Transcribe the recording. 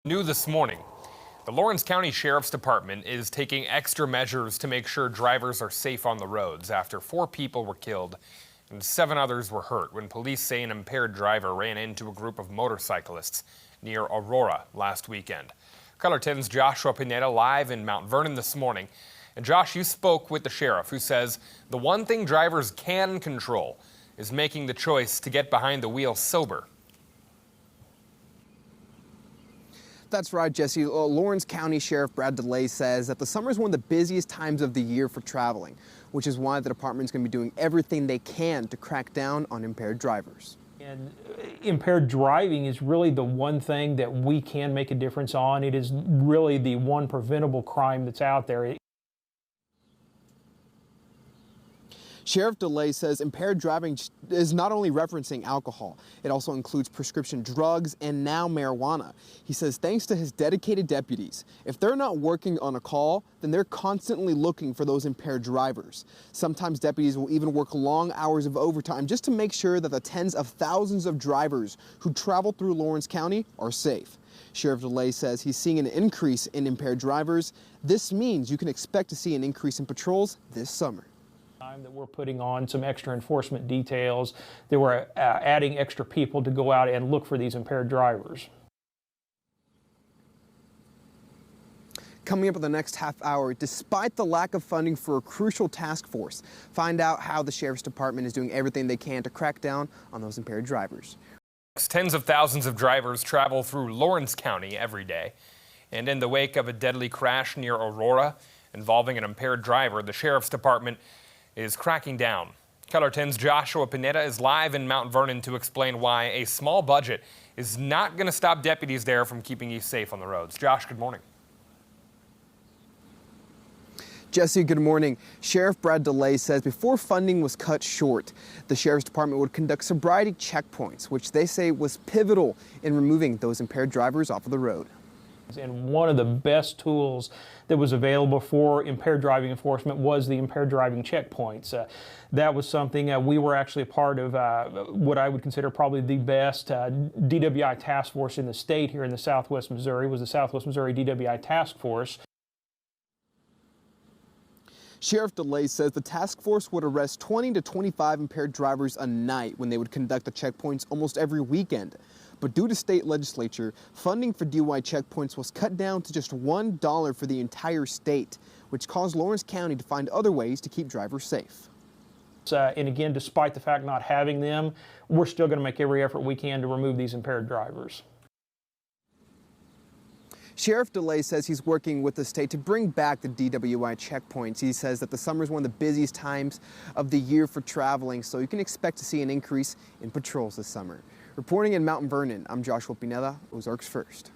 New this morning, the Lawrence County Sheriff's Department is taking extra measures to make sure drivers are safe on the roads after 4 people were killed and 7 others were hurt when police say an impaired driver ran into a group of motorcyclists near Aurora last weekend. Color 10's Joshua Pineda live in Mount Vernon this morning. And Josh, you spoke with the sheriff who says the one thing drivers can control is making the choice to get behind the wheel sober. That's right, Jesse. Lawrence County Sheriff Brad DeLay says that the summer is one of the busiest times of the year for traveling, which is why the department is going to be doing everything they can to crack down on impaired drivers. And impaired driving is really the one thing that we can make a difference on. It is really the one preventable crime that's out there. Sheriff DeLay says impaired driving is not only referencing alcohol, it also includes prescription drugs and now marijuana. He says thanks to his dedicated deputies, if they're not working on a call, then they're constantly looking for those impaired drivers. Sometimes deputies will even work long hours of overtime just to make sure that the tens of thousands of drivers who travel through Lawrence County are safe. Sheriff DeLay says he's seeing an increase in impaired drivers. This means you can expect to see an increase in patrols this summer. That we're putting on some extra enforcement details, that we're adding extra people to go out and look for these impaired drivers. Coming up in the next half hour, despite the lack of funding for a crucial task force, find out how the Sheriff's Department is doing everything they can to crack down on those impaired drivers. Tens of thousands of drivers travel through Lawrence County every day. And in the wake of a deadly crash near Aurora involving an impaired driver, the Sheriff's Department is cracking down. Color 10's Joshua Pineda is live in Mount Vernon to explain why a small budget is not going to stop deputies there from keeping you safe on the roads. Josh, good morning. Jesse, good morning. Sheriff Brad DeLay says before funding was cut short, the Sheriff's Department would conduct sobriety checkpoints, which they say was pivotal in removing those impaired drivers off of the road. And one of the best tools that was available for impaired driving enforcement was the impaired driving checkpoints. That was something we were actually a part of what I would consider probably the best DWI task force in the state here in the Southwest Missouri, was the Southwest Missouri DWI Task Force. Sheriff DeLay says the task force would arrest 20 to 25 impaired drivers a night when they would conduct the checkpoints almost every weekend. But due to state legislature, funding for DUI checkpoints was cut down to just $1 for the entire state, which caused Lawrence County to find other ways to keep drivers safe. And again, despite the fact not having them, we're still going to make every effort we can to remove these impaired drivers. Sheriff DeLay says he's working with the state to bring back the DWI checkpoints. He says that the summer is one of the busiest times of the year for traveling, so you can expect to see an increase in patrols this summer. Reporting in Mount Vernon, I'm Joshua Pineda, Ozarks First.